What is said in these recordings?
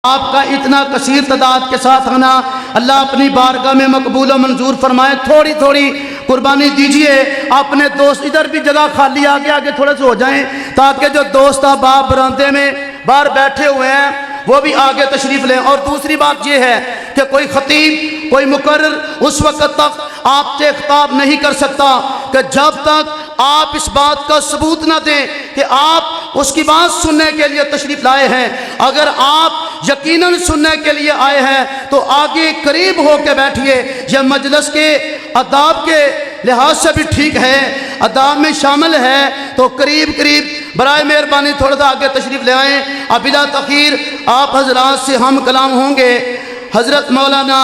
آپ کا اتنا کثیر تعداد کے ساتھ آنا اللہ اپنی بارگاہ میں مقبول و منظور فرمائے۔ تھوڑی تھوڑی قربانی دیجئے، اپنے دوست ادھر بھی جگہ خالی آگے آگے تھوڑے سے ہو جائیں تاکہ جو دوست احباب برآمدے میں باہر بیٹھے ہوئے ہیں وہ بھی آگے تشریف لیں۔ اور دوسری بات یہ ہے کہ کوئی خطیب کوئی مقرر اس وقت تک آپ سے خطاب نہیں کر سکتا کہ جب تک آپ اس بات کا ثبوت نہ دیں کہ آپ اس کی بات سننے کے لیے تشریف لائے ہیں۔ اگر آپ یقیناً سننے کے لیے آئے ہیں تو آگے قریب ہو کے بیٹھیے۔ یہ مجلس کے آداب کے لحاظ سے بھی ٹھیک ہے، آداب میں شامل ہے، تو قریب قریب برائے مہربانی تھوڑا سا آگے تشریف لے آئیں۔ بلا تاخیر آپ حضرات سے ہم کلام ہوں گے حضرت مولانا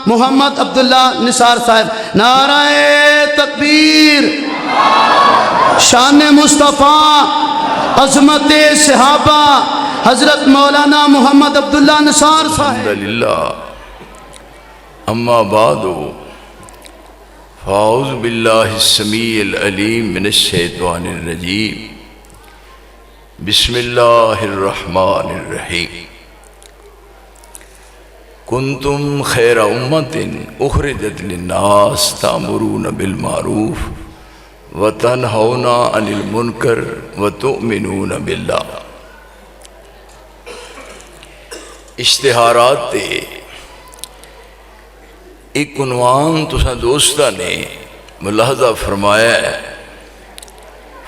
محمد عبداللہ نثار صاحب۔ نعرہ تکبیر، شان مصطفیٰ، عظمت صحابہ، حضرت مولانا محمد عبداللہ نثار صاحب۔ الحمدللہ، اما بعد فاعوذ باللہ السمیع العلیم من الشیطان الرجیم، بسم اللہ الرحمن الرحیم۔ کنتم خیر امت اخرجت للناس تأمرون بالمعروف وتنہون عن المنکر وتؤمنون باللہ۔ اشتہارات تے ایک عنوان تساں دوستہ نے ملاحظہ فرمایا ہے،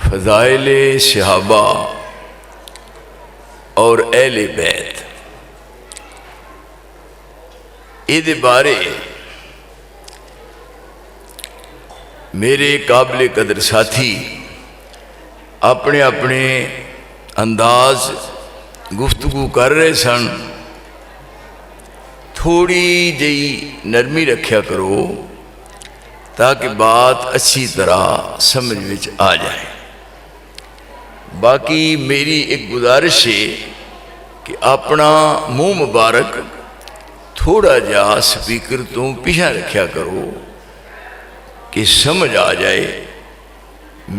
فضائل صحابہ اور اہل بیت۔ یہ بارے میرے قابل قدر ساتھی اپنے اپنے انداز گفتگو کر رہے سن۔ تھوڑی جئی نرمی رکھیا کرو تاکہ بات اچھی طرح سمجھ میں آ جائے۔ باقی میری ایک گزارش ہے کہ اپنا منہ مبارک تھوڑا جا سپیکر تو پیچھے رکھیا کرو کہ سمجھ آ جائے۔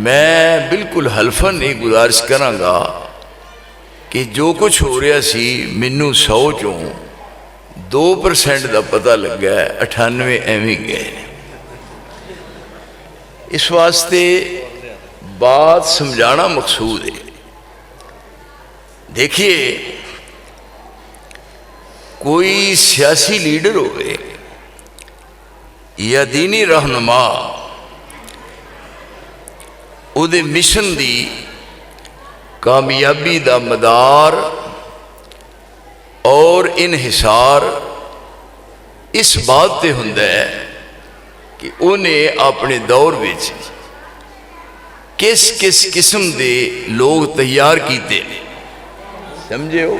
میں بالکل حلفاً نہیں گزارش کراں گا کہ جو کچھ ہو رہا سی مینوں 100 چوں 2% دا پتہ لگ گیا ہے، 98 ایویں گئے۔ اس واسطے بات سمجھانا مقصود ہے۔ دیکھیے، کوئی سیاسی لیڈر ہوئے یا دینی رہنما، او دے مشن دی کامیابی دا مدار اور انحصار اس بات تے ہوندا ہے کہ انہیں اپنے دور وچ کس کس قسم دے لوگ تیار کیتے ہیں۔ سمجھے ہو؟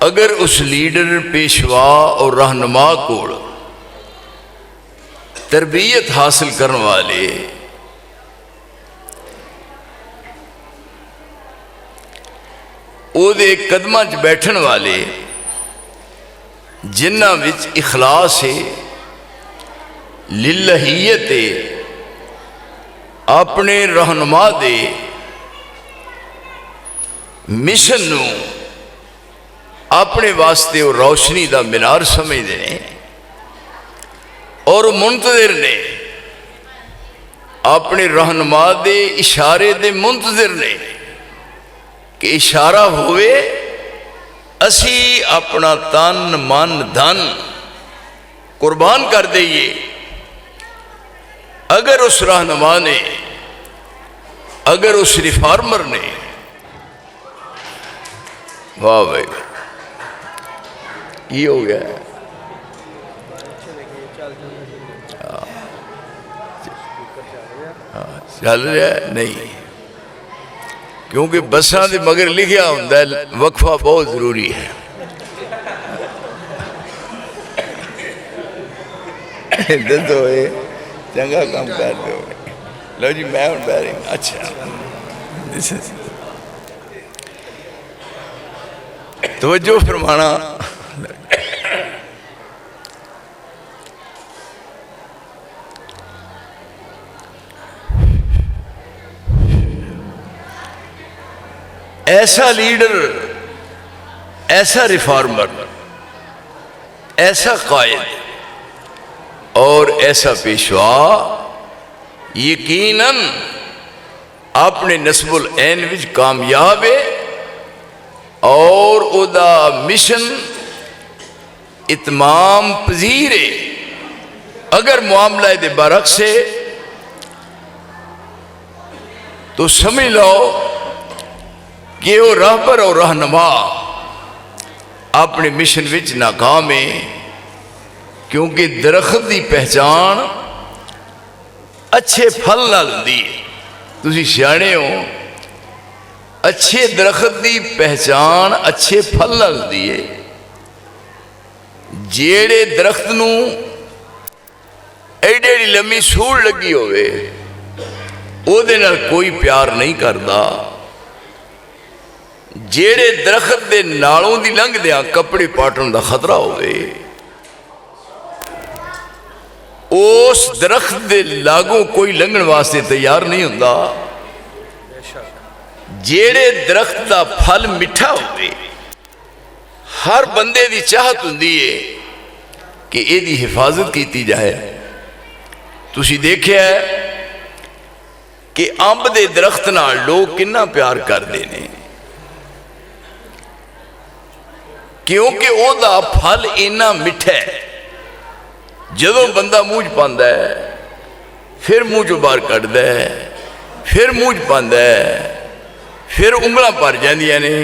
اگر اس لیڈر، پیشوا اور رہنما کو تربیت حاصل کرنے والے او دے قدمہ چ بیٹھن والے جنہ وچ اخلاص ہے، للہیت ہے، اپنے رہنما دے مشن نو اپنے واسطے وہ روشنی دا مینار سمجھتے ہیں اور منتظر نے، اپنے رہنما دے اشارے دے منتظر نے کہ اشارہ ہوئے اسی اپنا تن من دھن قربان کر دئیے۔ اگر اس رہنما نے، اگر اس ریفارمر نے، واہ بھائی یہ ہو گیا ہے، چل رہا ہے نہیں، کیونکہ بساں دے مگر لکھیا ہوندا ہے وقفہ بہت ضروری ہے۔ دسو اے چنگا کام کر دو۔ لو جی میں ہوں بیرنگ، اچھا توجہ فرمانا۔ ایسا لیڈر، ایسا ریفارمر، ایسا قائد اور ایسا پیشوا یقیناً اپنے نسب العین وچ کامیاب ہے اور او دا مشن اتمام پذیر ہے۔ اگر معاملہ دے برعکس ہے تو سمجھ لو کہ وہ راہبر اور رہنما اپنے مشن وچ ناکام ہے، کیونکہ درخت دی پہچان اچھے پھل نال ہوندی ہے۔ تسی سیانے ہو، اچھے درخت دی پہچان اچھے پھل نال ہوندی ہے۔ جیڑے درخت نو ایڈی ایڈی لمبی سوڑ لگی ہوئے او دے نال کوئی پیار نہیں کردا، جیڑے درخت دے نالوں دی لنگ دیاں کپڑے پاٹن دا خطرہ ہوئے اس درخت دے لاگوں کوئی لنگن واسطے تیار نہیں ہوندا۔ جیڑے درخت دا پھل میٹھا ہوئے ہر بندے دی چاہت ہوندی ہے کہ اے دی حفاظت کیتی جائے۔ تسی دیکھیا ہے کہ امب دے درخت نال لوگ کنا پیار کر دینے، کیونکہ او دا پھل اینا میٹھا ہے، جدوں بندہ منہ پاندا ہے پھر منہ چوں باہر کڈدا ہے، پھر منہ پاندا ہے، پھر انگلاں بھر جاندیاں نے۔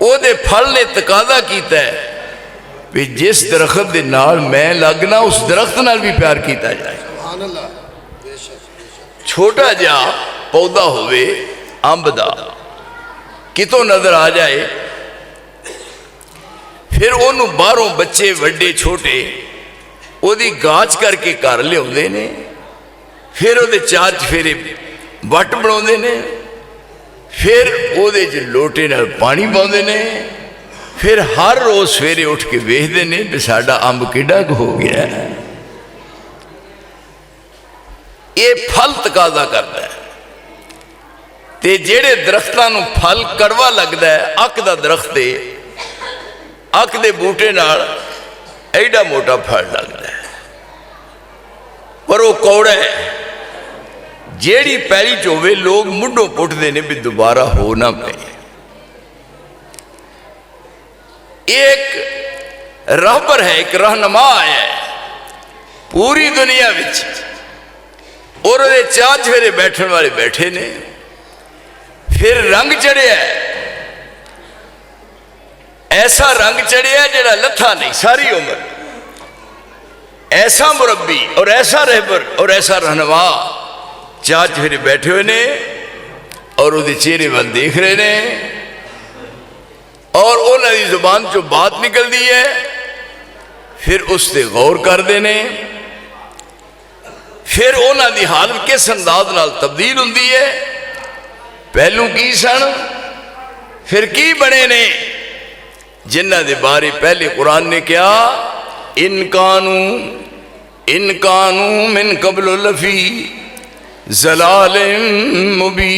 او دے پھل نے تقاضا کیتا ہے کہ جس درخت دے نال میں لگنا اس درخت نال بھی پیار کیتا جائے۔ چھوٹا جا پودا ہوئے امب دا کتوں نظر آ جائے، پھر انہوں باہروں بچے وڈے چھوٹے او دی گاچ کر کے گھر لے ہوندے نے، پھر او دے چار چفیرے وٹ بناؤندے نے، پھر او دے لوٹے نال پانی پاؤندے نے، پھر ہر روز سویرے اٹھ کے ویکھدے نے کہ ساڈا امب کیڈا ہو گیا ہے۔ یہ پھل تقاضا کرتا ہے، تے جیڑے درختاں نو پھل کڑوا لگدا ہے، اک دا درخت ہے، اک دے بوٹے نال ایڈا موٹا پھل لگدا ہے پر وہ کوڑا ہے۔ جیڑی پیلی چوے لوگ منڈوں پٹ دینے بھی دوبارہ ہو نہ پائے۔ ایک راہبر ہے، ایک رہنما ہے پوری دنیا وچ، اور وہ چار چفیرے بیٹھن والے بیٹھے نے، پھر رنگ چڑھیا ہے، ایسا رنگ چڑھیا ہے جڑا لتھا نہیں ساری عمر، ایسا مربی اور ایسا رہبر اور ایسا رہنما چار چفیرے بیٹھے ہوئے نے اور وہ چہرے وال دیکھ رہے نے، اور انہوں نے زبان چو بات نکل دی ہے، پھر اس سے غور کر دینے، پھر انہوں دی حالت کس انداز نال تبدیل ہوندی ہے، پہلو کی سن پھر کی بنے نے، جنہ دے بارے پہلے قرآن نے کیا ان کانو من قبل لفی ضلال مبین،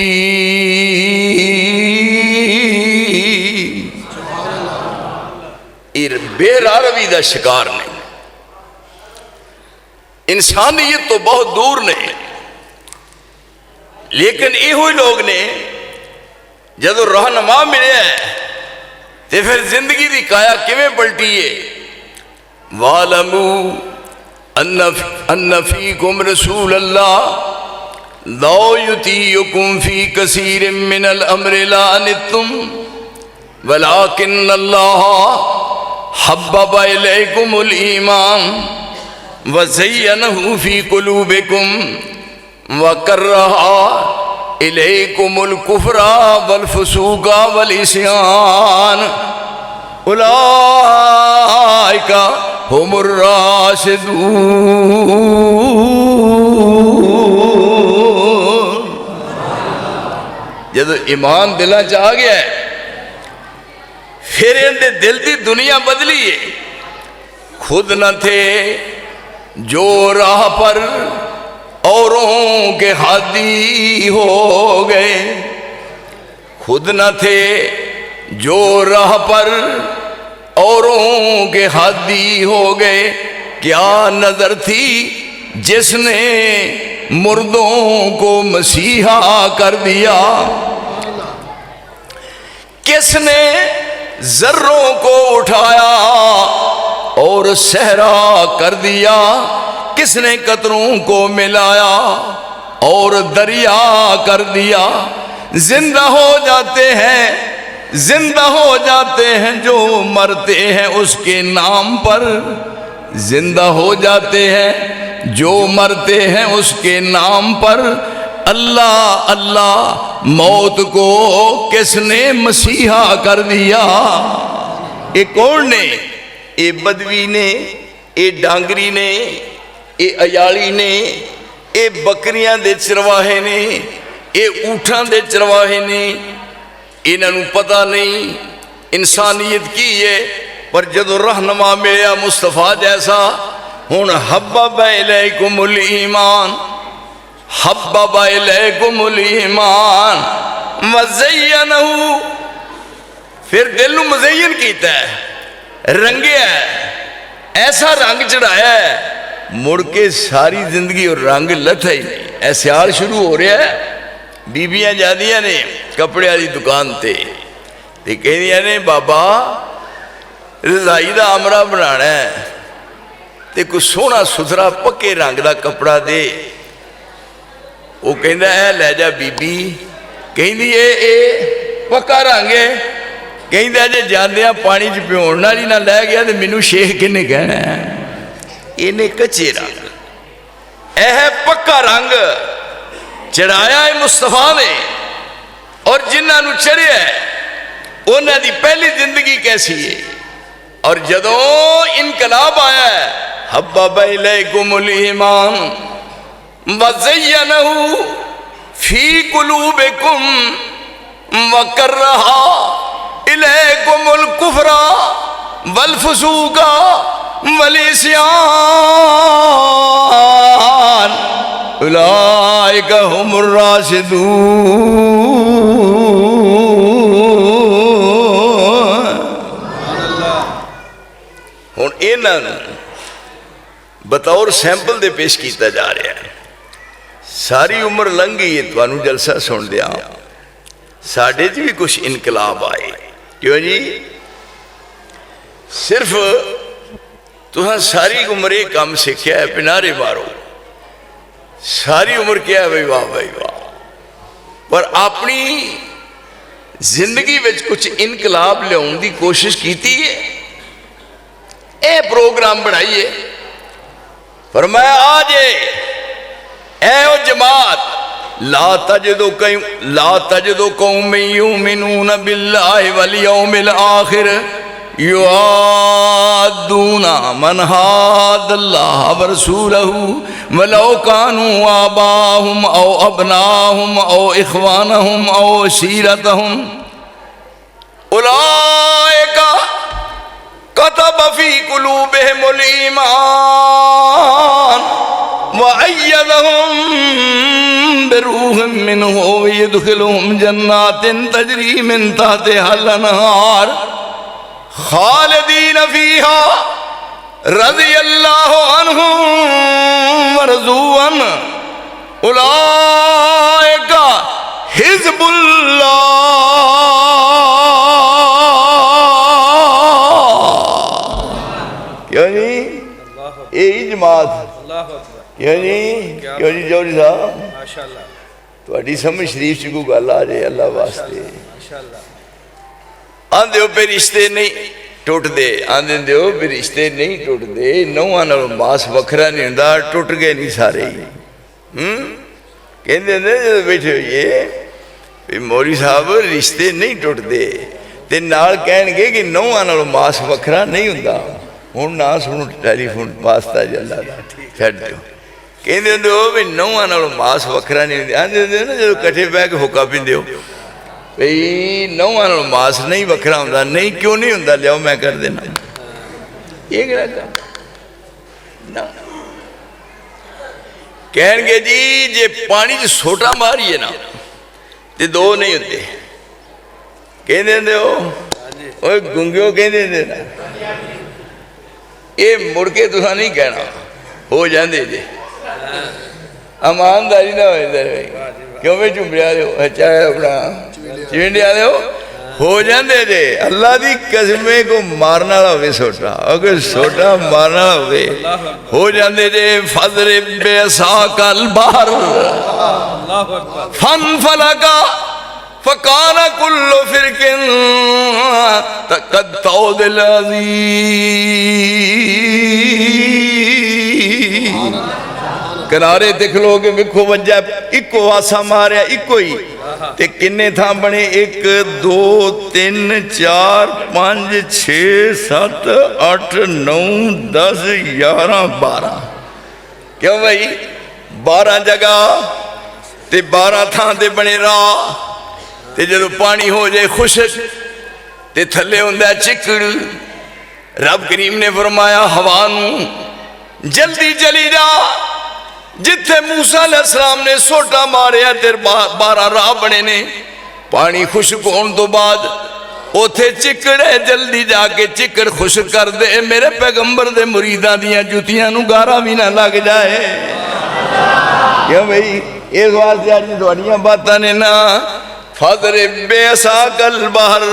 بے راروی دا شکار نہیں، انسانیت تو بہت دور نہیں، لیکن یہ ہوئی لوگ نے جدو رہنما ملے ہیں تے پھر زندگی دی کایا کیویں پلٹی ہے۔ وَعْلَمُوا أَنَّ فِيكُمْ رَسُولَ اللَّهِ لَوْ يُطِيعُكُمْ فِي كَثِيرٍ مِّنَ الْأَمْرِ لَعَنِتُّمْ وَلَكِنَّ اللَّهَ حَبَّبَ إِلَيْكُمُ الْإِيمَانَ وَزَيَّنَهُ فِي قُلُوبِكُمْ وَكَرَّهَ إِلَيْكُمُ الْكُفْرَ وَالْفُسُوقَ وَالْعِصْيَانَ أُولَئِكَ هُمُ الرَّاشِدُونَ۔ جب ایمان دلہ چاہ گیا ہے پھر اندے دل دی دنیا بدلی ہے، خود نہ تھے جو راہ پر اوروں کے ہادی ہو گئے، خود نہ تھے جو راہ پر اوروں کے ہادی ہو گئے۔ کیا نظر تھی جس نے مردوں کو مسیحا کر دیا، کس نے ذروں کو اٹھایا اور صحرا کر دیا، کس نے قطروں کو ملایا اور دریا کر دیا۔ زندہ ہو جاتے ہیں، زندہ ہو جاتے ہیں جو مرتے ہیں اس کے نام پر، زندہ ہو جاتے ہیں جو مرتے ہیں اس کے نام پر۔ اللہ اللہ موت کو کس نے مسیحا کر دیا۔ اے کون نے؟ اے بدوی نے، اے ڈانگری نے، اے ایالی نے، اے بکریاں دے چرواہے نے، اے اونٹاں دے چرواہے نے۔ انہاں نوں پتہ نہیں انسانیت کی ہے، پر جدو رہنما ملیا مصطفیٰ جیسا، ہن حبب الیکم الایمان، حبب الیکم الایمان وزینہ، پھر دل نو مزین کیتا ہے، رنگیا ہے، ایسا رنگ چڑھایا ہے، مڑ کے ساری زندگی اور رنگ لتھا ہی نہیں۔ ایسے حال شروع ہو رہا ہے، بیبیاں جادیاں نے کپڑے والی دکان تے کہندیاں نے بابا رضائی دا امرا بنانا ہے تے کوئی سونا ستھرا پکے رنگ دا کپڑا دے۔ وہ کہندا ہے لے جا بی بی، کہندی اے پکا رنگ ہے، کہندا جے جاندیاں پانی چ پیون والی نہ لے گیا تے مینوں شیخ کنے کہنا ہے۔ انہیں کچے رنگ، اے ہے پکا رنگ چڑھایا ہے مصطفیٰ نے، اور جنہاں نو چڑھیا ہے انہاں دی پہلی زندگی کیسی ہے۔ اور جدوں انقلاب آیا ہے، حبب الیکم الایمان وزینہ فی قلوبکم وکرہ الیکم الکفر والفسوق والعصیان اولئک هم الراشدون۔ ہن انہاں بطور سیمپل دے پیش کیتا جا رہا ہے۔ ساری عمر لنگ گئی ہے، تانوں جلسہ سن دیا، ساڈے چ بھی کچھ انقلاب آئے، کیوں جی؟ صرف تساں ساری عمر یہ کام سیکھیا ہے پنارے مارو، ساری عمر کیا ہے بھائی واہ بھائی واہ، پر اپنی زندگی وچ کچھ انقلاب لیاؤن دی کوشش کیتی ہے؟ اے پروگرام بنائیے، فرمایا آج اے او جماعت لا تجدو قوم یؤمنون باللہ والیوم الآخر یعادون من حاد اللہ ورسولہ ولو کانوا آباہم او ابناہم او اخوانہم او عشیرتہم اولئک کتب فی قلوبہم الایمان وَأَيَّدَهُمْ بِرُوحٍ مِّنْهُ وَيَدْخِلُهُمْ جَنَّاتٍ تَجْرِي مِنْ تَحْتِهَا الْأَنْهَارُ خَالِدِينَ فِيهَا رَضِيَ اللَّهُ عَنْهُمْ وَرَضُوا عَنْهُ أُولَئِكَ حِزْبُ اللَّهِ۔ کیا نہیں یہی جماعت؟ کیوں جی جوہری صاحب تھوڑی سمجھ شریف چ کوئی گل آ جائے اللہ واسطے۔ آندے ہو پہ رشتے نہیں ٹوٹ دے، آندے ہو پہ رشتے نہیں ٹوٹ دے، نوہاں نال ماس وکھرا نہیں ہوندا، ٹوٹ گئے نہیں سارے ہی۔ کہندے نے جدوں بیٹھے ہوئیے مولوی صاحب رشتے نہیں ٹوٹ دے تے نال کہن گے کہ نوہاں نال ماس وکھرا نہیں ہوندا۔ ہن نہ سنو ٹیلی فون واسطہ جلا چھڈ دیو، کہندے ہوندے ہو بھی نوہاں نال ماس وکھرا نہیں ہوندا، آندے ہوندے نا جدوں کٹھے بیٹھ کے حکا پیندے ہو بھئی نوہاں نال ماس نہیں وکھرا ہوندا، نہیں کیوں نہیں ہوندا، لیاؤ میں کر دینا، یہ کہڑا کام نہ کہن گے جی جے پانی چ سوٹا ماریے نا تے دو نہیں ہوتے کہیں دے ہو اوہ گنگیوں کہیں دے نا یہ مڑ کے تسا نہیں کہنا ہو جاندے جے امانداری نہ ہوئے در کیوں میں چمڑیا دے ہو چاہے اپنا چمڑیا دے ہو جاندے جے اللہ دی قسمیں کو مارنا ہوئے سوٹا اگر سوٹا مارنا ہوئے ہو جاندے جے فضر بیساک البحر فن فلکا فکان کل فرقن قد طود العظیم کنارے دیکھ لو کہ وکھو وجہ ایکو واسا ماریا ایکو ہی تے کنے تھا بنے 1 2 3 4 5 6 7 8 9 10 11 12 کیوں بھائی 12 جگہ تے 12 تھا تے بنے راہ تے جدو پانی ہو جائے خشک تے تھلے ہوندہ چکڑ رب کریم نے فرمایا ہوانوں جلدی چلی جا جتھے موسیٰ علیہ السلام نے سوٹا ماریا تیر 12 راہ بنے نے پانی خشک ہون تو بعد اوتھے چکڑ ہے جلدی جا کے چکڑ خشک کر دے میرے پیغمبر دے مریداں دیاں جوتیاں نو گارا بھی نہ لگ جائے کیوں بھئی اس واسطے آج دوڑیاں باتاں نے نا فضرب بیساک البحر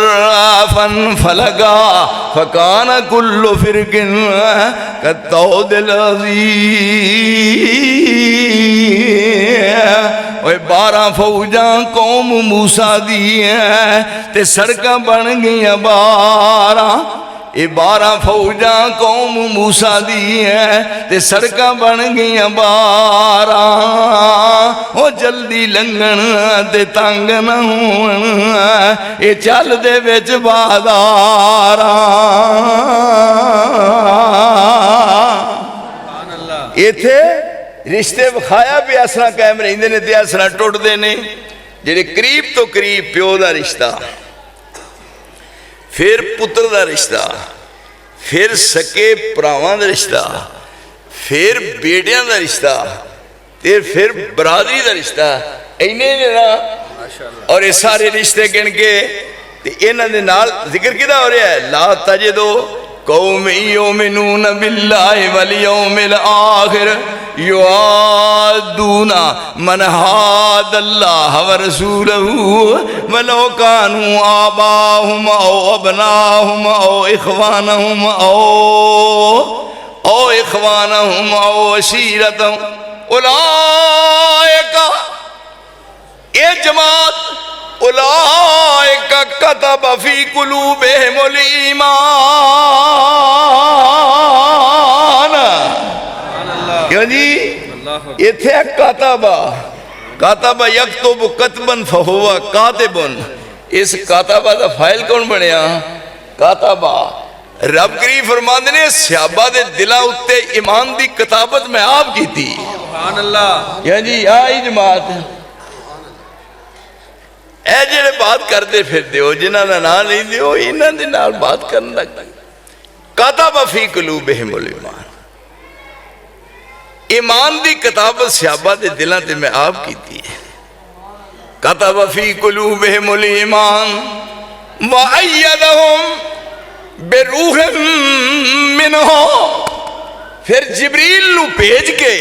فن فلکا فکان کل فرق کالطود العظیم 12 فوجاں قوم موسیٰ دی ہیں تے سڑکاں بن گئیاں 12 فوجاں قوم موسیٰ دی ہیں تے سڑکاں بن گئیاں 12 او جلدی لنگن تے تنگ نہ ہون اے چل دے وچ بازار ایتھے رشتے بخایا بھی اسرا قائم رہندے نے تے اسرا ٹوٹ دے نے جڑے قریب تو قریب پیو دا رشتہ پھر پتر دا رشتہ پھر سکے پراواں دا رشتہ پھر بیٹیاں دا رشتہ پھر برادری دا رشتہ اینے نا اور یہ سارے رشتے گن کے انہاں دے نال ذکر کدا ہو رہا ہے لا تجدو قوم یؤمنون باللہ والیوم الآخر یعادون من حاد اللہ ورسولہ ولو کانوا آباہم او ابناہم او اخوانہم او عشیرتہم اولئک یہ جماعت اولئک کتب فی قلوبہم الایمان کیوں جی یہ تھے کاتبہ یکتب کتبن فہوا کاتبن اس کاتبہ دا فائل کون بنیا کاتبہ رب کریم فرماندے نے صحابہ دے دلہ اتے ایمان دی کتابت میں آپ کی تھی سبحان اللہ کیا جی آئی جماعت اے جڑے بات کر دے پھر دیو جنہ نہ نہیں دیو انہ دے نال بات کرنے لگتا کاتبہ فی قلوبہم الایمان ایمان دی کتابت صحابہ دے دلہ تے میں آپ کی تھی کاتبہ فی قلوبہم الایمان وَأَيَّدَهُمْ بِرُوحٍ مِّنْهُ پھر جبریل نو بھیج کے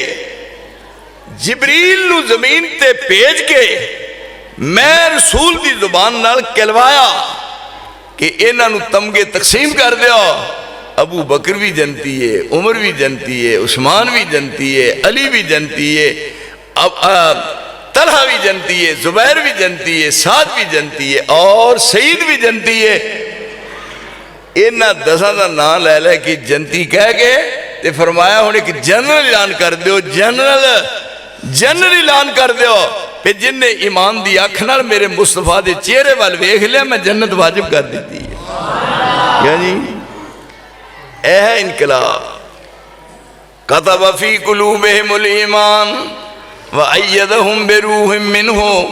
جبریل نو زمین تے بھیج کے میں رسول دی زبان نال کہلوایا کہ انہاں نو تمغے تقسیم کر دیا ابو بکر بھی جنتی ہے عمر بھی جنتی ہے عثمان بھی جنتی ہے علی بھی جنتی ہے طلحہ بھی جنتی ہے زبیر بھی جنتی ہے سعد بھی جنتی ہے اور سعید بھی جنتی ہے انہاں 10 دا نام لے لے کہ جنتی کہہ گئے تے فرمایا ہونے کہ جنرل اعلان کر دیو جنرل اعلان کر دیو پھر جن نے ایمان دی اکھنال میرے مصطفیٰ دے چہرے وال ویکھ لیا میں جنت واجب کر دیتی ہے یعنی اے ہے انقلاب کتب فی قلوبہم الایمان وَأَيَّدَهُمْ بِرُوحٍ مِّنْهُ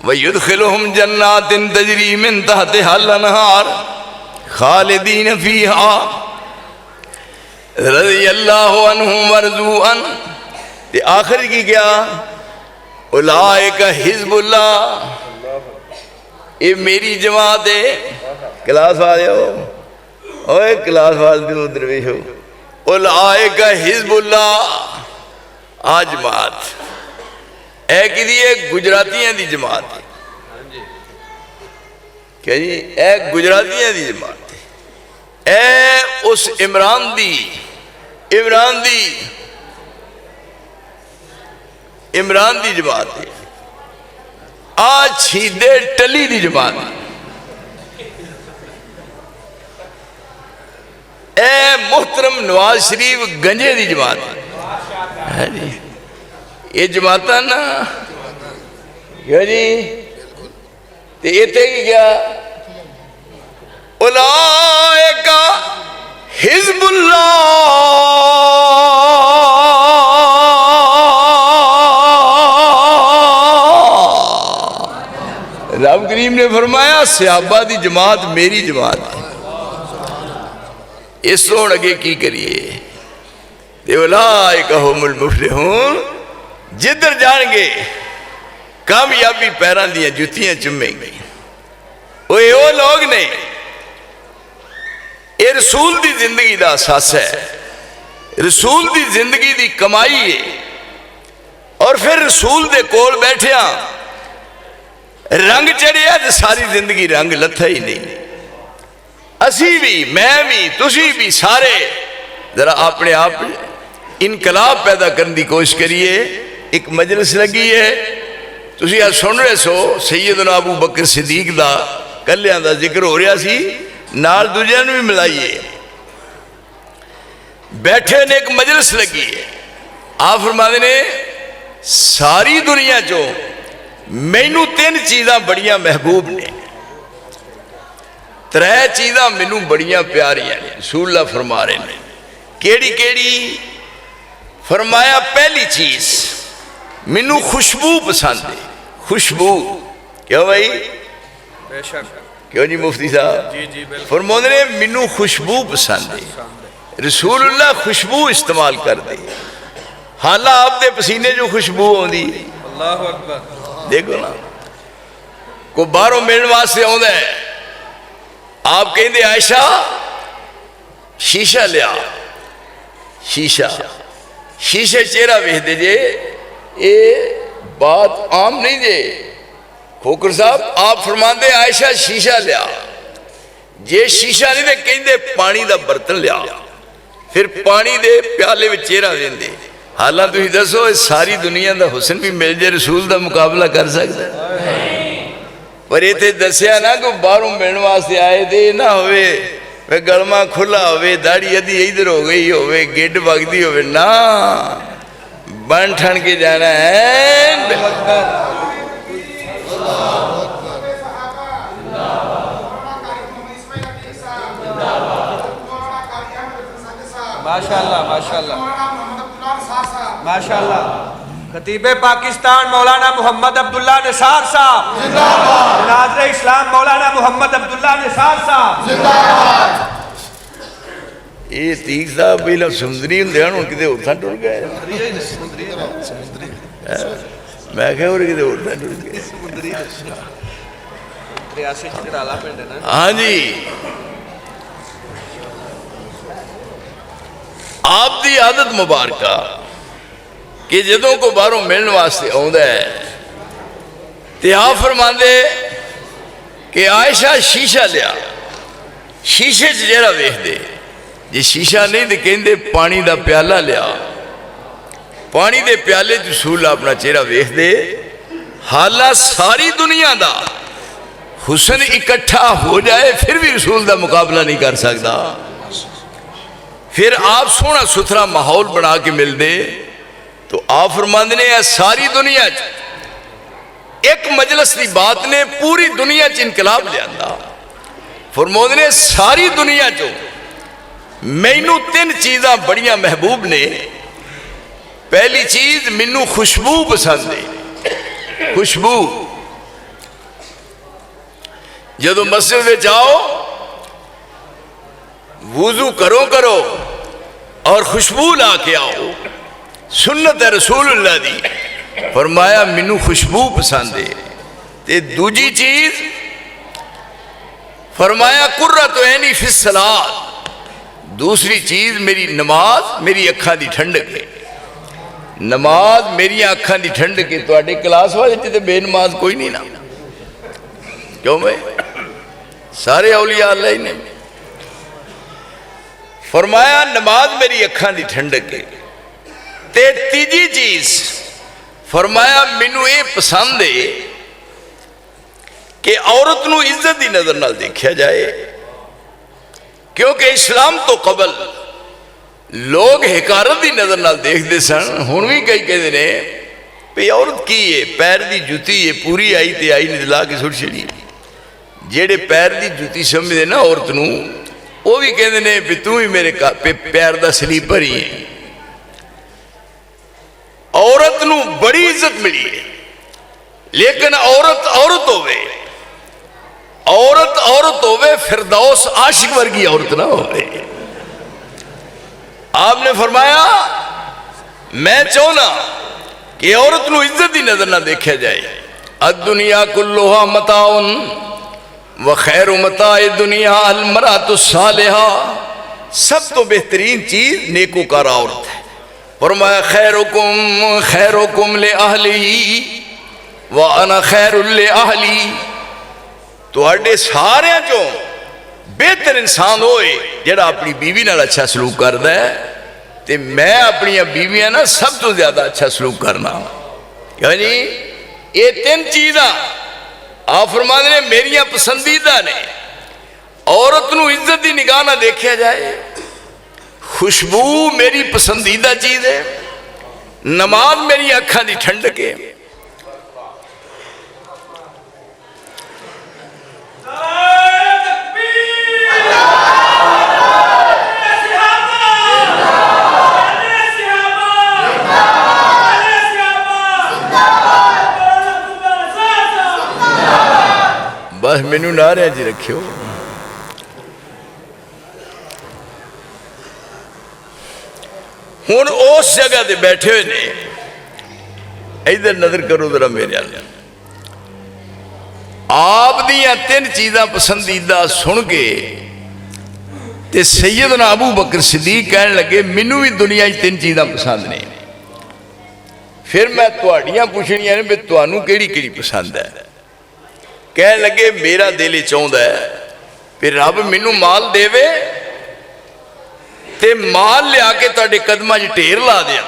وَيُدْخِلُهُمْ جَنَّاتٍ تَجْرِي مِنْ تَحْتِهَا الْأَنْهَارُ خالدین فیہا رضی اللہ عنہم ورضوا عنہ تے آخر کی کیا اولئک حزب اللہ، یہ میری جماعت ہے. کلاس والے ہو اوے کلاس والے دن درویش ہو. اولئک حزب اللہ آ جماعت اے کی دی ایک گجراتیاں دی جماعت ہے. کیا جی ایک گجراتیاں دی جماعت ہے. اے اس عمران دی جماعت ہے. آج چھیدے ٹلی دی جماعت ہے. اے محترم نواز شریف گنجے دی جماعت ہے. یہ جماعتاں نا کیا جی تے ایتے کی کیا اولئک حزب اللہ رب کریم نے فرمایا صحابہ دی جماعت میری جماعت ہے. اس تو اگے کی کریے تے اولئک هم المفلحون. جدھر جان گے کامیابی پیران دیا جتیاں چمیں گی. وہ لوگ نے یہ رسول دی زندگی دا اساس ہے، رسول دی زندگی دی کمائی ہے. اور پھر رسول دے کول بیٹھیا رنگ چڑھیا تو ساری زندگی رنگ لتھا ہی نہیں. اسی بھی میں بھی تسی بھی سارے ذرا اپنے آپ انقلاب پیدا کرنے دی کوشش کریے. ایک مجلس لگی ہے تسی آج سن رہے سو سیدنا ابو بکر صدیق دا کلیاں دا ذکر ہو رہا سی نال دوجہ نے بھی ملائیے. بیٹھے نے ایک مجلس لگی ہے. آپ فرماتے نے ساری دنیا چو مینو 3 چیزاں بڑیاں محبوب نے، 3 چیزاں مینو بڑیاں پیاریاں نے. رسول اللہ فرما رہے ہیں کیڑی کیڑی؟ فرمایا پہلی چیز مینو خوشبو پسند ہے. خوشبو کیوں بھائی؟ بے شک. کیوں جی مفتی صاحب؟ جی فرماتے نے مینو خوشبو پسند ہے. رسول اللہ خوشبو استعمال کر دے. حالہ آپ دے پسینے جو خوشبو ہوں دی اللہ اکبر. دیکھو نا کو باہروں ملن واسطے آندا ہے. آپ کہیں دے عائشہ شیشہ لیا، شیشے چہرہ ویکھ دے جے. اے بات عام نہیں جے کھوکر صاحب. آپ فرماندے عائشہ شیشہ لیا، جے شیشہ نہیں دے کہیں دے پانی دا برتن لیا، پھر پانی دے پیالے میں چہرہ دین دے. حالات تو ہی دسو ساری دنیا دا حسن بھی مل جائے رسول دا مقابلہ کر سکتا ہے؟ پر یہ تے دسیا نا کہ باہروں ملن واسطے آئے دے نہ ہوئے گلما کھلا ہوئے داڑھی ادھی ادھر ہو گئی ہوئے گڈ بگدی ہوئے نا بن ٹھن کے جانا ہے. ماشاءاللہ ماشاءاللہ ماشاءاللہ. خطیب پاکستان مولانا محمد عبداللہ نثار صاحب ناظر اسلام مولانا محمد عبداللہ نثار صاحب. یہ تیک صاحب پہلے سمندری ہوں دیان ان کتے اٹھا ٹوڑ گئے. میں کہا اور کتے اٹھا ٹوڑ گئے. ہاں جی آپ دی عادت مبارکہ کہ جدوں کو باہروں ملن واسطے آندا ہے تے آپ فرماندے کہ عائشہ شیشہ لیا، شیشے چہرہ ویکھ دے. جی شیشہ نہیں تے کہندے پانی دا پیالہ لیا، پانی دے پیالے رسول اپنا چہرہ ویکھ دے. حالہ ساری دنیا دا حسن اکٹھا ہو جائے پھر بھی رسول دا مقابلہ نہیں کر سکتا. پھر آپ سونا ستھرا ماحول بنا کے مل دے تو آپ فرماندے نے ساری دنیا ایک مجلس دی بات نے پوری دنیا چ انقلاب لے آندا. فرماندے نے ساری دنیا چ مینو 3 چیزاں بڑیاں محبوب نے. پہلی چیز مینو خوشبو پسند ہے. خوشبو جدو مسجد میں جاؤ وضو کرو اور خوشبو لا کے آؤ. سنت ہے رسول اللہ دی. فرمایا مینوں خوشبو پسند ہے. تے دوجی چیز فرمایا قرۃ عینی فی الصلاۃ. دوسری چیز میری نماز میری اکھاں دی ٹھنڈک ہے. نماز میری اکھاں دی ٹھنڈک ہے. تواڈے کلاس والے تے بے نماز کوئی نہیں نا. کیوں بھائی سارے اولیاء اللہ ہی نے. فرمایا نماز میری اکھاں دی ٹھنڈک ہے. تے تیجی چیز فرمایا مینوں یہ پسند ہے کہ عورت نو عزت دی نظر نال دیکھا جائے. کیونکہ اسلام تو قبل لوگ حکارت دی نظر نال دیکھتے سن. ہن بھی کئی کہتے ہیں بھئی عورت کی ہے پیر دی جُتی ہے پوری آئی تے آئی نہیں لا کے سٹ چھڑی. جیڑے پیر دی جُتی سمجھدے نا عورت نو وہ بھی کہتے ہیں بھی تو ہی میرے پیر دا سلیپر ہی ہے. عورت نو بڑی عزت ملی ہے. لیکن عورت عورت ہوئے عورت ہوئے فردوس عاشق ورگی عورت نہ ہوئے. آپ نے فرمایا میں چاہنا کہ عورت نو عزت دی نظر نہ دیکھا جائے. الدنیا کلھا متاع وخیر متاع الدنیا المرأۃ الصالحہ. سب تو بہترین چیز نیکوکار عورت ہے. فرمایا خیرکم لأہلی وانا خیر لأہلی. تواڈے سارے چوں بہتر انسان ہوئے جڑا اپنی بیوی نال اچھا سلوک کردا ہے. تے میں اپنی بیویاں نال سب تو زیادہ اچھا سلوک کرنا. یعنی یہ تین چیزاں آپ فرماتے ہیں میریاں پسندیدہ نے. عورت نو عزت دی نگاہ نہ دیکھا جائے. خوشبو میری پسندیدہ چیز ہے. نماز میری اکھاں دی ٹھنڈک ہے. بس مینوں نعرے جی رکھیو. ہن اس جگہ تے بیٹھے ہوئے نے. ادھر نظر کرو ذرا میرے ال. آپ دیاں تین چیزاں پسندیدہ سن کے تے سیدنا ابو بکر صدیق کہنے لگے مینوں بھی دنیا تین چیزاں پسند نے. پھر میں تواڈیاں پوچھنیاں نے بھی تانوں کیڑی کیڑی پسند ہے. کہنے لگے میرا دل چاہتا ہے پھر رب مینوں مال دے تے مال لیا کے تواڈے قدماں 'چ ڈھیر لا دیا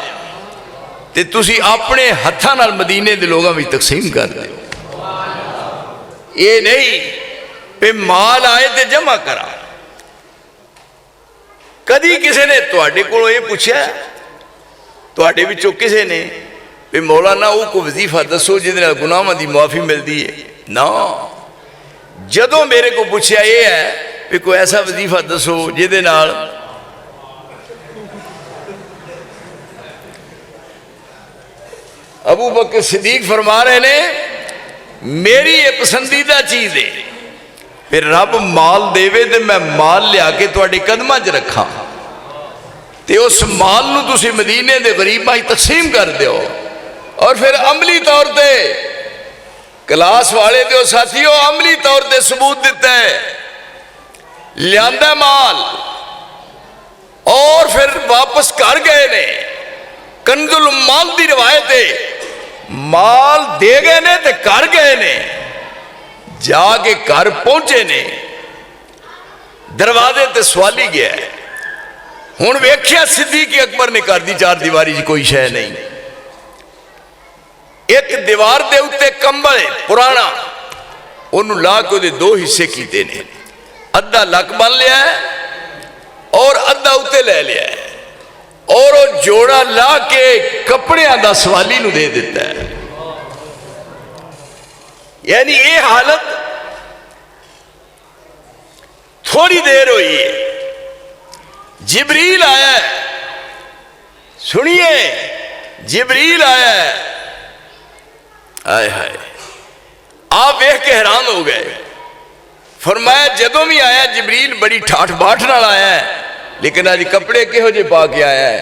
تے تسی اپنے ہتھاں نال مدینے دے لوگاں وچ تقسیم کر دیو. یہ نہیں پہ مال آئے تے جمع کرا. کدی کسی نے تواڈے کولوں یہ پوچھا تواڈے وچوں کسی نے پہ مولانا وہ کو وظیفہ دسو جہدے نال گناہاں دی معافی ملدی ہے؟ نا. جدوں میرے کو پوچھا یہ ہے کہ کوئی ایسا وظیفہ دسو جہدے نال ابو بکر صدیق فرما رہے نے میری یہ پسندیدہ چیز ہے پھر رب مال دے تے میں مال لیا کے تواڈے قدماں 'چ رکھاں تے اس مال نو تسی مدینے دے غریباں ہی تقسیم کر دیو. اور پھر عملی طور تے کلاس والے دیو ساتھیو عملی طور تے ثبوت دیتا ہے لیاندہ مال اور پھر واپس کر گئے نے. کنز المال دی روایت ہے مال دے گئے نے تے کر گئے نے. جا کے گھر پہنچے نے دروازے تے سوالی گیا ہے. ہن ویکھیا صدیق اکبر نے کر دی چار دیواری جی کوئی شے نہیں. ایک دیوار دے اتے کمبل ہے پرانا انہوں لا کے دے دو حصے کیتے نے. ادھا لک بن لیا ہے اور ادھا اتے لے لیا ہے اور وہ جوڑا لا کے کپڑے دا سوالی نو دے دیتا ہے. یعنی یہ حالت تھوڑی دیر ہوئی ہے. جبریل آیا ہے. سنیے جبریل آیا ہے. آئے ہائے آپ دیکھ کے حیران ہو گئے. فرمایا جدوں بھی آیا جبریل بڑی ٹھاٹھ باٹھ نال آیا ہے لیکن آج کپڑے کہو جے پا کے آیا ہے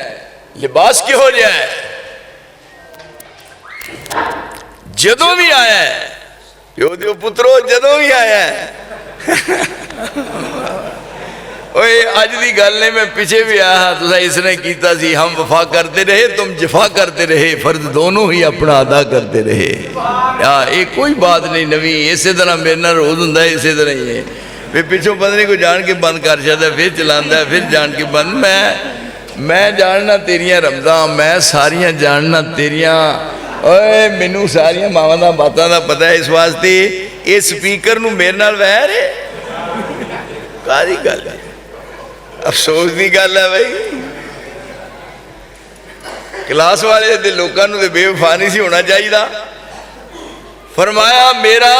لباس کہو جے ہے. جدوں بھی آیا ہے پیو دیو پترو جدوں بھی آیا ہے اوے اج دی گل نے میں پیچھے بھی آیا تو اس نے کیتا سی ہم وفا کرتے رہے تم جفا کرتے رہے فرض دونوں ہی اپنا ادا کرتے رہے یہ کوئی بات نہیں نویں اسی طرح میرے نال روز ہوندا ہے اسی طرح ہی ہے پھر پیچھوں پتہ نہیں کوئی جان کے بند کر چاہتا ہے پھر چلاندا ہے پھر جان کے بند میں جاننا تیریاں رمضان میں ساریاں جاننا تیریاں اوے مینوں ساریاں ماواں دا باتاں دا پتہ ہے اس واسطے اس سپیکر نوں میرے نال ویر ہے کاری گل ہے افسوس دی گل ہے بھائی کلاس والے دے لوکاں نوں تے بے وفا نہیں سی ہونا چاہیے فرمایا میرا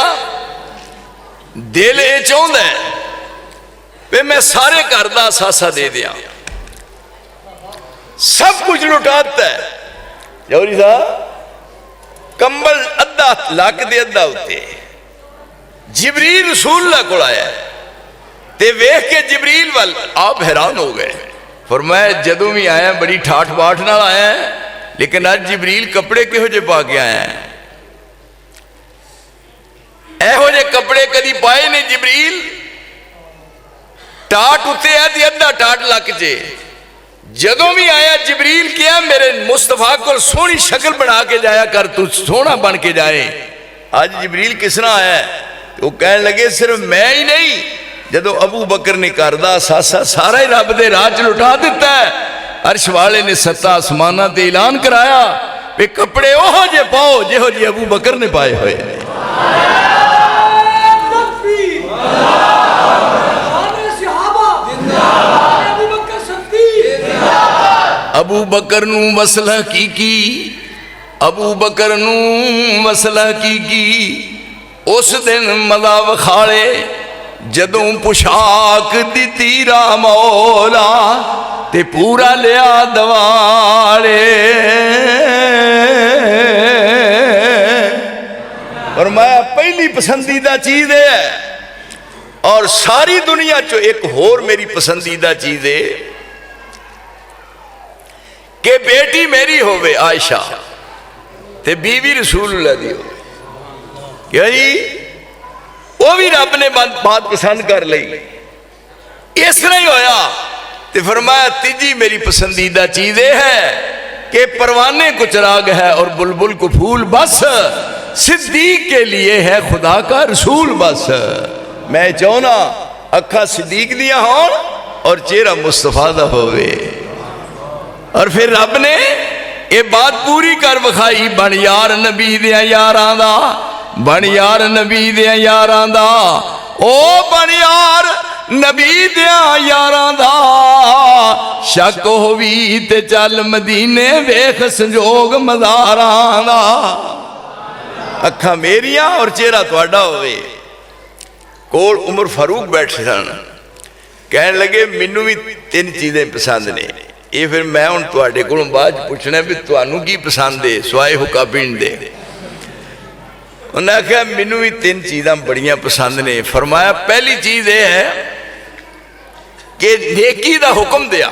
دل یہ چاہتا ہے کہ میں سارے گھر دا اثاثہ دے دیا سب کچھ لٹاتا ہے جوہری صاحب کمبل ادھا لک دے ادھا ہوتے جبریل رسول اللہ کو آیا ہے تے ویکھ کے جبریل وال آپ حیران ہو گئے فرمایا جدوں بھی آیا بڑی ٹھاٹھ باٹھ نال آیا ہے لیکن آج جبریل کپڑے کہو جے پا کے آیا ہے ایہو جے کپڑے کدی پائے نے جبریل ٹاٹ اتے ہے تے ادھا ٹاٹ لک جے جدوں بھی آیا جبریل کیا میرے مصطفیٰ کو سونی شکل بنا کے جایا کر تو سونا بن کے جائے آج جبریل کس نے آیا ہے وہ کہنے لگے صرف میں ہی نہیں جدو ابو بکر نے کردہ ساسا سارا ہی رب دے راج لٹا دیتا ہے عرش والے نے ستا آسمانہ تے اعلان کرایا پہ کپڑے اوہ جے پاؤ جے ہو جی ابو بکر نے پائے ہوئے ابو بکر نو مسئلہ کی ابو بکر نو مسئلہ کی اس دن مذاب خاڑے جدوں پشاک دیتی را مولا تے پورا لیا دوارے فرمایا پہلی پسندیدہ چیز ہے اور ساری دنیا چو ایک اور میری پسندیدہ چیز ہے کہ بیٹی میری ہوئے عائشہ تے بیوی رسول اللہ دی ہوئے کیا جی وہ بھی رب نے بات پسند کر لی اس طرح ہی ہویا تے فرمایا تیجی میری پسندیدہ چیزیں ہے کہ پروانے کو چراغ ہے اور بلبل کو پھول بس صدیق کے لیے ہے خدا کا رسول بس میں چاہنا اکھا صدیق دیا ہوں اور چہرہ مصطفیٰ دا ہوئے اور پھر رب نے یہ بات پوری کر بکھائی بن یار نبی دیا یاران دا بن یار نبی دیا یاران دا او بن یار نبی دیا یاران دا شک ہوئی تے چل مدینے ویخ سنجوگ مزاران دا اکھا میریاں اور چہرہ توڑا ہوئے کول عمر فاروق بیٹھے سن کہنے لگے منو بھی تین چیزیں پسند نے یہ پھر میں ان توڑے کو بعد پوچھنا بھی تو انو کی پسند دے سوائے حکا پینڈ دے انہوں نے کہا منو بھی تین چیزیں بڑیاں پسند نے فرمایا پہلی چیز یہ ہے کہ نیکی دا حکم دیا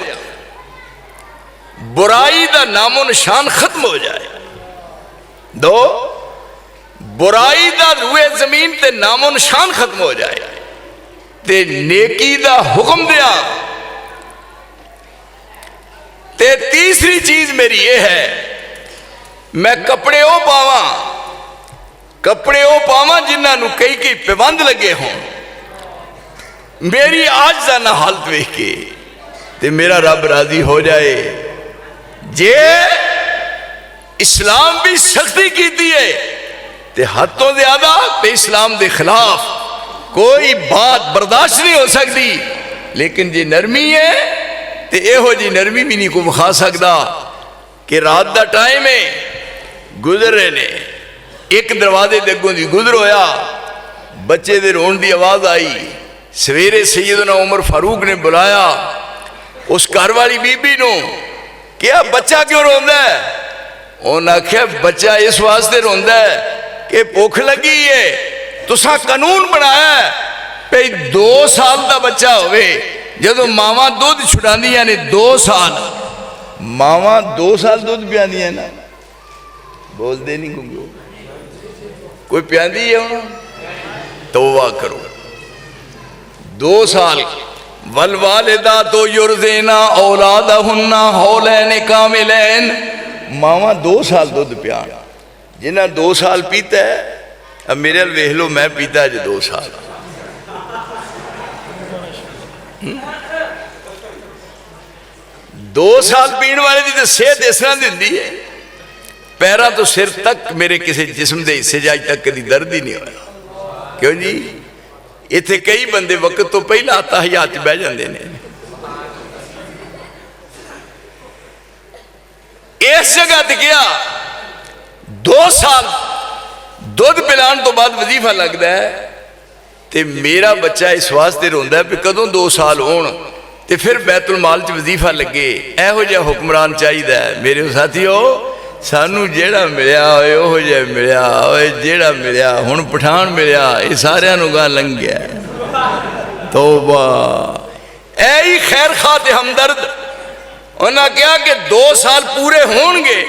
برائی دا نام و نشان ختم ہو جائے دو برائی دا روئے زمین تے نام و نشان ختم ہو جائے تے نیکی دا حکم دیا تے تیسری چیز میری یہ ہے میں کپڑے او پاواں جنہاں نو کئی پیوند لگے ہوں میری آج زانہ حالت ویکھ کے تے میرا رب راضی ہو جائے جے اسلام بھی سختی کی دیئے تے حدوں زیادہ پہ اسلام دے خلاف کوئی بات برداشت نہیں ہو سکتی لیکن جی نرمی ہے تے اے ہو جی نرمی بھی نہیں کو بخا سکتا کہ رات دا ٹائم ہے گزر رہے نے ایک دروازے دگوں دی گزر ہویا بچے دے رون دی آواز آئی سویرے سیدنا عمر فاروق نے بلایا اس گھر والی بی بی نو کیا بچہ کیوں روندا ہے انہوں نے کہا بچہ اس واسطے روندا ہے کہ بھوک لگی ہے تساں قانون بنایا ہے پہ 2 سال دا بچہ ہوئے جدو ماما دودھ چھڑاندی یعنی 2 سال ماما 2 سال دودھ پیاندی ہے نا بول دے نہیں گنگو کوئی پیاندی ہے ہوں؟ توبہ کرو. 2 سال والوالدات یرضعن اولادہن حولین کاملین. ماواں 2 سال دودھ پیان. جنہاں 2 سال پیتا ہے اب میرے ویکھ لو میں پیتا جو 2 سال. 2 سال پین والے دی تو صحت اس طرح دی ہے پیرا تو سر تک میرے کسی جسم دے حصے جاج تک کدی درد ہی نہیں ہوا. کیوں جی؟ اتنے کئی بندے وقت تو پہلا تحیات بہ جاندے نے. اس جگہ تے گیا 2 سال دودھ پلان تو بعد وظیفہ لگتا ہے تے میرا بچہ اس واسطے روندا ہے کہ کدوں 2 سال ہون تے پھر بیت المال چ وظیفہ لگے. ایہو جہا حکمران چاہیے میرے ساتھیو. سانو جیڑا ملیا ہوئے اوہو جہا ملیا ہوئے. جیڑا ملیا ہن پٹھان ملیا یہ سارے نو گاں لنگ گیا. توبہ. اے ہی خیر خواہ تے ہمدرد انہاں کہا کہ 2 سال پورے ہون گے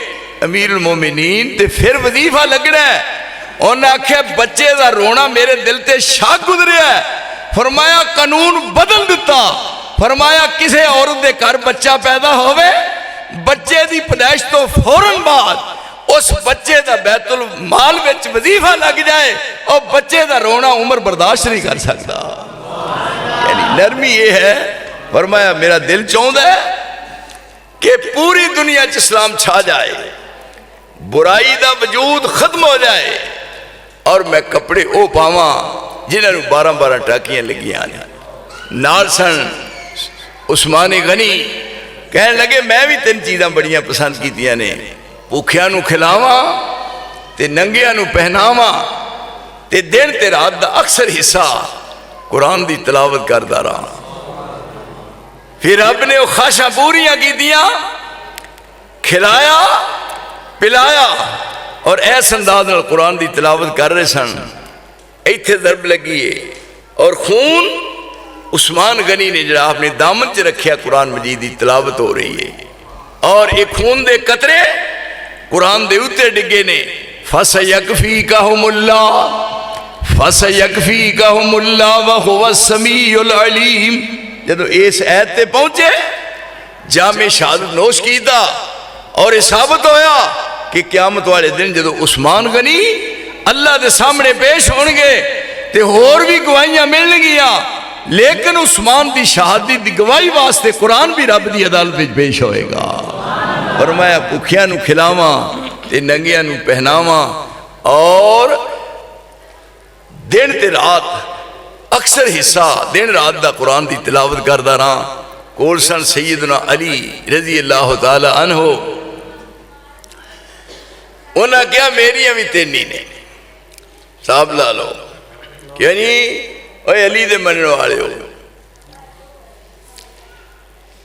امیر المومنین تے پھر وظیفہ لگنا ہے. انہاں کہا بچے دا رونا میرے دل تے شاک گزریا ہے. فرمایا قانون بدل دیتا. فرمایا کسے عورت دے گھر بچہ پیدا ہوئے بچے دی پیدائش تو فوراً بعد اس بچے دا بیت المال وچ وظیفہ لگ جائے اور بچے دا رونا عمر برداشت نہیں کر سکتا. یعنی نرمی یہ ہے. فرمایا میرا دل چاہتا ہے کہ پوری دنیا چ اسلام چھا جائے برائی دا وجود ختم ہو جائے اور میں کپڑے او پاواں جنہاں نوں 12 ٹاکیاں لگیاں نے. نال سن عثمان غنی کہنے لگے میں بھی 3 چیزاں بڑیاں پسند کیتیاں نے. بھوکھیاں نوں کھلاواں تے ننگیاں نوں پہناواں تے دن تے رات دا اکثر حصہ قرآن دی تلاوت کردا رہا. پھر رب نے وہ خواہشاں پوریاں کیتیاں کھلایا پلایا اور ایس انداز نال قرآن دی تلاوت کر رہے سن. ایتھے ضرب لگی ہے اور خون عثمان غنی نے جڑا اپنے دامن چ رکھیا قرآن مجید دی تلاوت ہو رہی ہے اور ایک خون دے قطرے قرآن دے اوتے ڈگے نے. فَسَيَكْفِيكَهُمُ اللَّهُ فَسَيَكْفِيكَهُمُ اللَّهُ وَهُوَ السَّمِيعُ الْعَلِيمُ. جدو اس آیت تے پہنچے جامع شہادت نوش کیتا اور یہ ثابت ہویا کہ قیامت والے دن جدو عثمان غنی اللہ دے سامنے پیش ہونگے تے اور بھی گواہیاں ملن گیا لیکن عثمان دی شہادت دی گواہی واسطے قرآن بھی رب دی عدالت وچ پیش ہوئے گا. فرمایا بھوکھیاں نوں کھلاواں تے ننگیاں نوں پہناواں اور دن تے رات اکثر حصہ دن رات دا قرآن دی تلاوت کردا رہا. کول سن سیدنا علی رضی اللہ تعالی عنہ. انہاں کیا میریاں بھی 3 ہی نے. صاحب لا لو کیا نہیں اوے علی دے منن والے ہو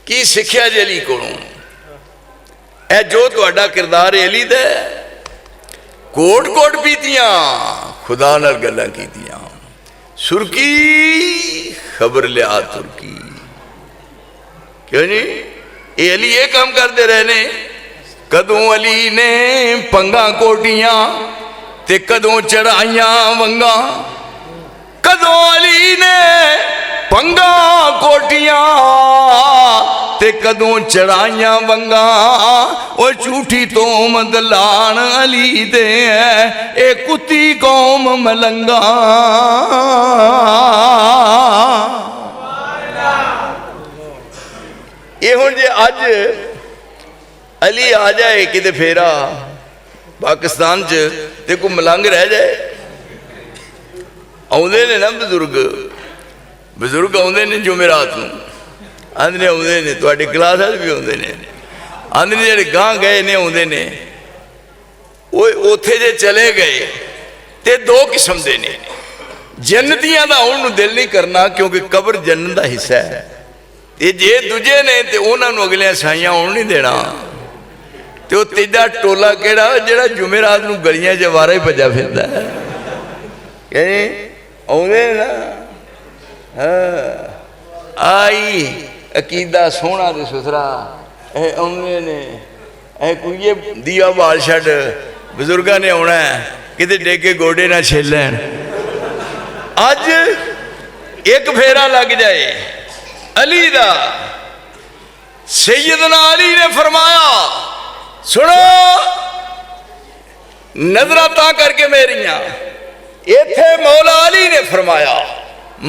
کی سکھیا جی علی کولوں. اے جو تہاڈا کردار علی دے کوٹ کوٹ پیتیاں خدا نال گلاں کیتیاں. سرکی خبر لیا ترکی. کیوں نہیں یہ علی یہ کام کرتے رہنے. کدوں علی نے پنگاں کوٹیاں تے کدوں چڑھائیاں ونگاں. کدوں علی نے پنگاں کوٹیاں تے کدوں چڑھائیاں ونگاں. وہ جھوٹی تومت لان علی دے اے کتی قوم ملنگاں. یہ ہوں جے آج علی آ جائے کتے پھیرا پاکستان چ تے کو ملنگ رہ جائے. آؤندے نے نا بزرگ آؤندے نے جمعرات نوں آندھنے آؤندے نے تواڈی کلاس بھی آؤندے نے آندھنے جڑے گاں گئے نے آؤندے نے وہ اوتھے جے چلے گئے تے 2 قسم دے نے. جنتیاں دا آؤن نوں دل نہیں کرنا کیونکہ قبر جنت دا حصہ ہے. تے جے دوجے نے تے انہاں نوں اگلیاں سائیاں آؤن نہیں دینا. تے وہ تیجا ٹولا کیڑا جڑا جمعرات نوں گلیاں چ وارا ہی بھجا پھردا ہے. یعنی آؤندے نا آئی عقیدہ سونا تے ستھرا اے آؤندے نے اے کوئی دیا بال چھڈ بزرگاں نے آنا ہے کتے ڈیگے گوڑے نہ چھلین اج ایک پھیرا لگ جائے علی دا سیدنا علی نے فرمایا سنو نظرہ تا کر کے میریاں ایتھے مولا علی نے فرمایا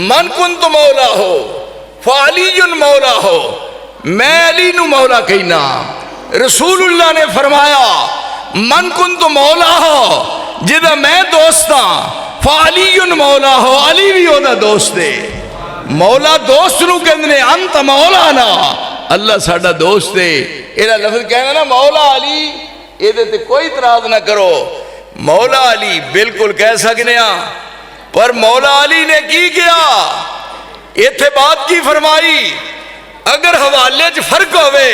من کنت مولا ہو فعلی مولا ہو میں علی نو مولا کہنا رسول اللہ نے فرمایا من کنت مولا ہو جدہ میں دوستا فعلی مولا ہو علی بھی ہوتا دوست دے مولا دوست نو کہنے انت مولانا اللہ ساڑھا دوست دے ایرا لفظ کہنا نا مولا علی یہ دیتے کوئی اعتراض نہ کرو مولا علی بالکل کہہ سکنے پر مولا علی نے کی کیا ایتھے بات کی فرمائی اگر حوالے چ فرق ہوئے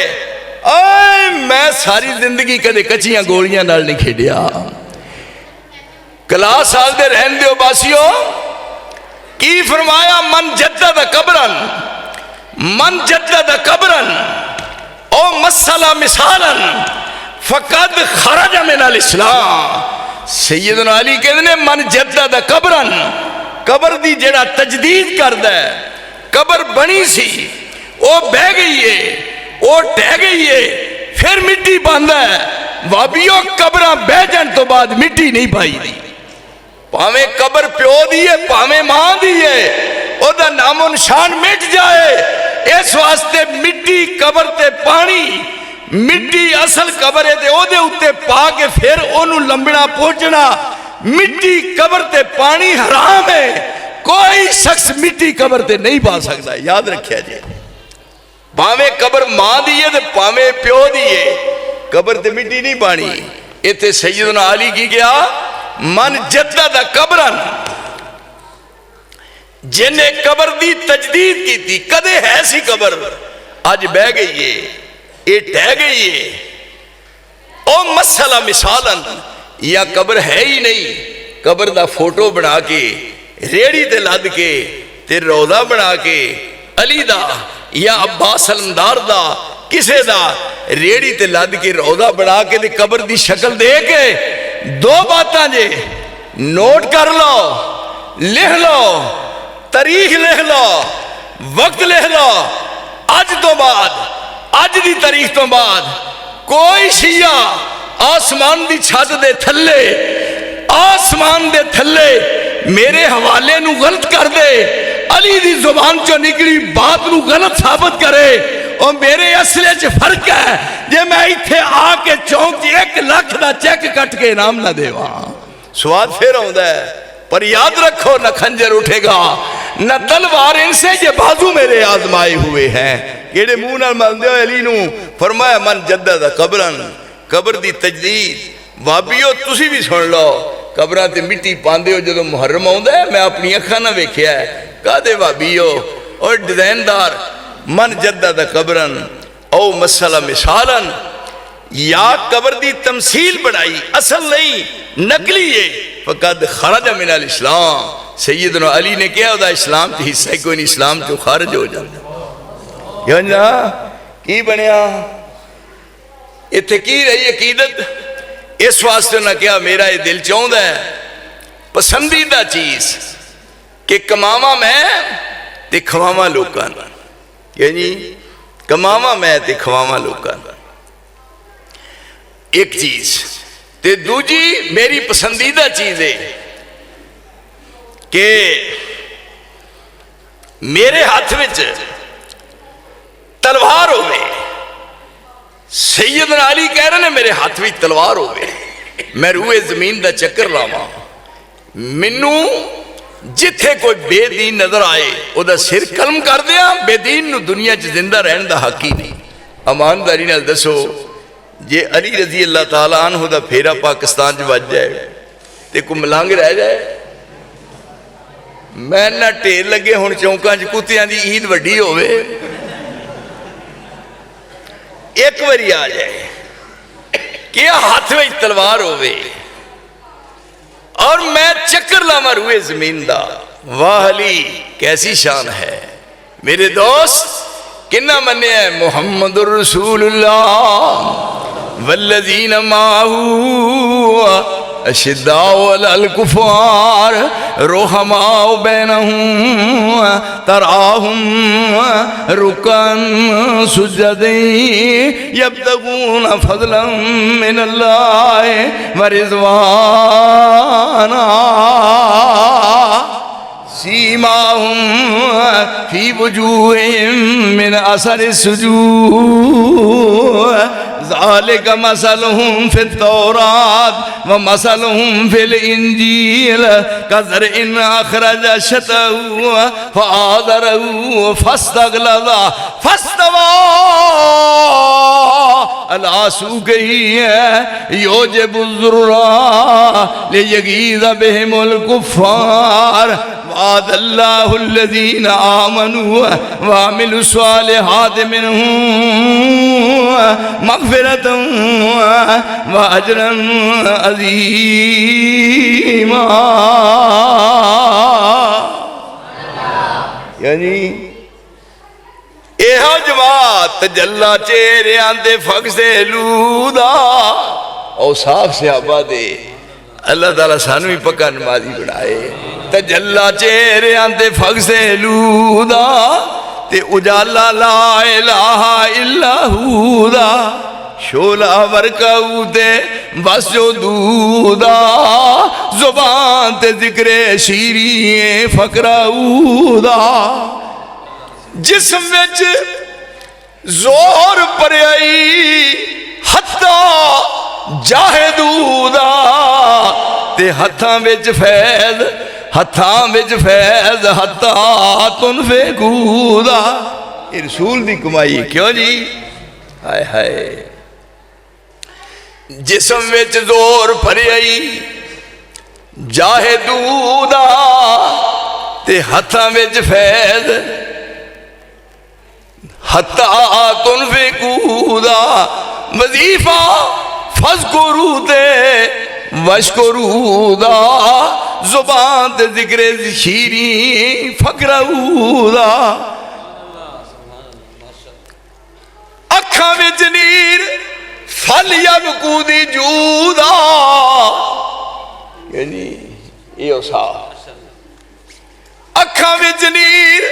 آئے میں ساری زندگی کدے کچیاں گولیاں نال نہیں کھیڑیا کلاس سال دے رہن دیو باسیو کی فرمایا من جدد قبرن من جدد قبرن او مسئلہ مثالن فقد خرج من الاسلام سیدنا علی کہتے ہیں من جدد قبرن قبر دی جڑا تجدید کرد ہے قبر بنی سی وہ بہ گئی ہے وہ ٹہ گئی ہے پھر مٹی باندھ ہے وابیوں قبرہ بہ جن تو بعد مٹی نہیں پائی دی پاویں قبر پیو دیئے پاویں ماں دیئے او دا نام و نشان مٹ جائے اس واسطے مٹی قبر تے پانی مٹی اصل قبر ہے تے او دے اتے پا کے پھر انہوں لمبنا پہنچنا مٹی قبر تے پانی حرام ہے کوئی شخص مٹی قبر تے نہیں پا سکتا یاد رکھیا جائے پاویں قبر ماں دیئے تے پاویں پیو دیئے قبر تے مٹی نہیں پانی ایتے سیدنا علی کی گیا من جدد قبرن جنہیں قبر دی تجدید کی تھی کدے ہے سی قبر آج بہ گئی ہے یہ ٹہ گئی ہے او مسئلہ مثالن یا قبر ہے ہی نہیں قبر دا فوٹو بنا کے ریڑی تے لد کے تے روضہ بنا کے علی دا یا عباس علمدار دا کسے دا ریڑی تے لد کے روضہ بنا کے تے قبر دی شکل دے کے دو باتاں جے نوٹ کر لو لکھ لو تاریخ لکھ لو وقت لکھ لو اج تو بعد اج دی تاریخ تو بعد کوئی شیعہ آسمان دی چھت دے تھلے آسمان دے تھلے میرے حوالے نو غلط کر دے علی دی زبان چو نکلی بات نو غلط ثابت کرے اور میرے اصلے چ فرق ہے جے میں ایتھے آ کے چونک 1 لاکھ دا چیک کٹ کے انعام نہ دے وہاں سواد پھر ہوندا ہے پر یاد رکھو نہ خنجر اٹھے گا نہ تلوار ان سے یہ بازو میرے آزمائے ہوئے ہیں کیڑے منہ نال مندے ہوئے علی نو فرمایا من جدد قبرن قبر دی تجدید وابیو تسی بھی سن لو قبراں تے مٹی پاندے ہو جدوں محرم آوندا ہے میں اپنی اکھاں نہ ویکھیا ہے کادے وابیو اور ڈیزائن دار من جدد قبرن او مسئلہ مثالن یا قبر دی تمثیل بڑھائی اصل نہیں نقلی ہے فقد خرج من الاسلام سیدنا علی نے کیا ہوتا اسلام تے حصہ کوئی نہیں اسلام جو خارج ہو جاتا یعنی کی بنیا اتھے کی رہی عقیدت اس واسطے نہ کیا میرا یہ دل چاہتا ہے پسندیدہ چیز کہ کماما میں تے کھواما لوکاں یعنی کماما میں تے کھواما لوکاں ایک چیز تے دوجی میری پسندیدہ چیز ہے کہ میرے ہاتھ وچ تلوار ہوئے سیدنا علی کہہ رہے ہیں میرے ہاتھ وچ تلوار ہوئے میں روئے زمین دا چکر لاواں منو جتھے کوئی بے دین نظر آئے او دا سر قلم کر دیا بے دین نو دنیا چ زندہ رہن دا حق ہی نہیں امانداری نال دسو جے علی رضی اللہ تعالیٰ عنہ دا پھیرا پاکستان جو بج جائے تے کو ملانگ رہ جائے میں نہ ٹیر لگے ہون چونکاں جو کتیاں دی عید وڈی ہوئے ایک وری آ جائے کیا ہاتھ میں تلوار ہوئے اور میں چکر لاما روئے زمین دا واہ علی کیسی شان ہے میرے دوست کنہ مننے ہے محمد الرسول اللہ والذین معہو اشداء علی الکفار رحماء بینہم تراہم رکعا سجدا یبتغون فضلا من اللہ ورضوانا سیماہم فی وجوہہم من اثر السجود ذالک مثلہم فی التوراۃ ومثلہم فی الانجیل کزرع اخرج شطأہ فآزرہ فاستغلظ فاستوى علی سوقہ یعجب الضراء لیغیظ بہم الکفار وعد اللہ الذین آمنوا وعملوا الصالحات منہم مغفرتا واجرا عظیما. یعنی یہ جماعت تجلا چہریاں دے فقزے لودا اوصاف صحابہ دے اللہ تعالیٰ سانوی پکا نمازی بنائے. تجلا چہریاں دے فقزے لودا تے اجالا لا الہ الا ہو دا شولا ورکاو دے بس جو دودا زبان تے ذکر شیری فقراو دا جسم وچ زور پریائی حتی جاہدو دا تے ہتھاں وچ فیض ہتھاں وچ فیض حتی تنفقو دا. یہ رسول دی کمائی کیوں جی ہائے ہائے جسم وچ زور پریائی جاہدو دا تے ہتھاں وچ فیض حتی تنفقو دا وظیفہ فذکرو دے وشکرو دا زبان تے ذکر شیری فقرو دا اکھاں وچ نیر پھل یبکو دی جودا. یعنی یہ اوصاف اکھاں وچ نیر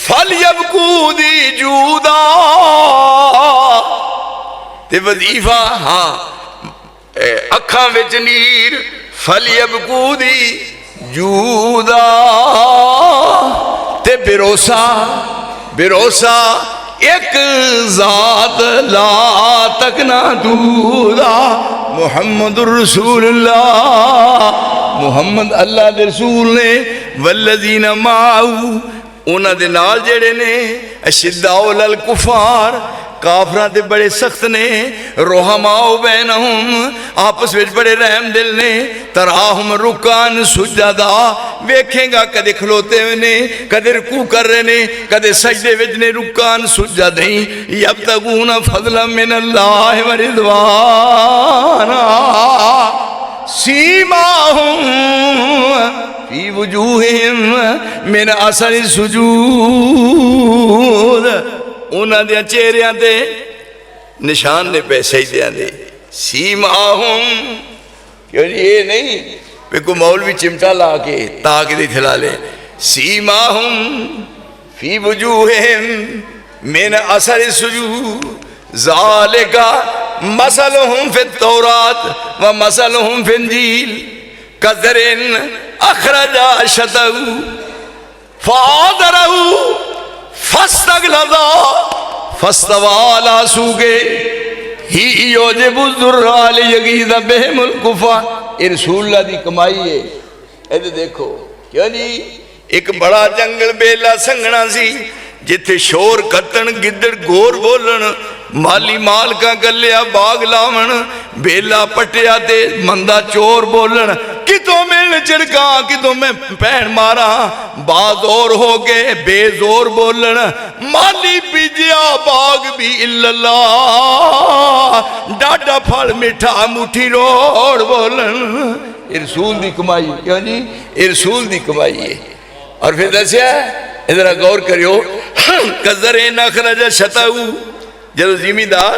پھل یبکو دی جودا تے وظیفہ ہاں اکھاں وچ نیر پھل یبکو دی جودا تے بھروسہ ایک ذات لا تکنا دودا محمد الرسول اللہ محمد اللہ دے رسول نے والذین معہو انہاں دے نال جڑے نے اشداء علی الکفار کافراں تے بڑے سخت نے رحماء بینہم آپس وچ بڑے رحم دل نے تراہم رکعا سجدا ویکھیں گا کدے کھلوتے ہوئے نے کدے رکوع کر رہے نے کدے سجدے وچ نے رکعا سجدا یبتغون فضلا من اللہ ورضوانا سیماہم فی وجوہہم من اثر السجود. انہاں دیا چہریاں دے نشان نے پیسے دیاں دے سیماہم. کیوں جی یہ نہیں پہ کو مولوی چمٹا لا کے تاک دے تھلا لے. سیماہم فی وجوہہم من اثر السجود ذالکا مثلہم فی التوراۃ ومثلہم فی الانجیل کزرع اخرج شطأہ فآزرہ فاستغلظ فاستوى علی سوقہ یعجب الضراء لیغیظ بہم الکفار. یہ رسول اللہ دی کمائی ہے. ایدھے دیکھو کیا جی ایک بڑا جنگل بیلا سنگنا سی جتھے شور کتن گدڑ گور بولن مالی مال کا گلیا باغ لاون بیلا پٹیا تے مندہ چور بولن کتوں میں چڑکا کتوں میں پین مارا باز اور ہو گئے بے زور بولن مالی بیجیا باغ بھی اللہ ڈاڈا پھل مٹھا مٹھی روڑ بولن. یہ رسول دی کمائی کیوں جی یہ رسول دی کمائی ہے. اور پھر دسیا ادھر غور کریو کزرع اخرج شطأہ جب زمیندار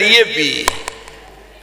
DAP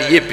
DAP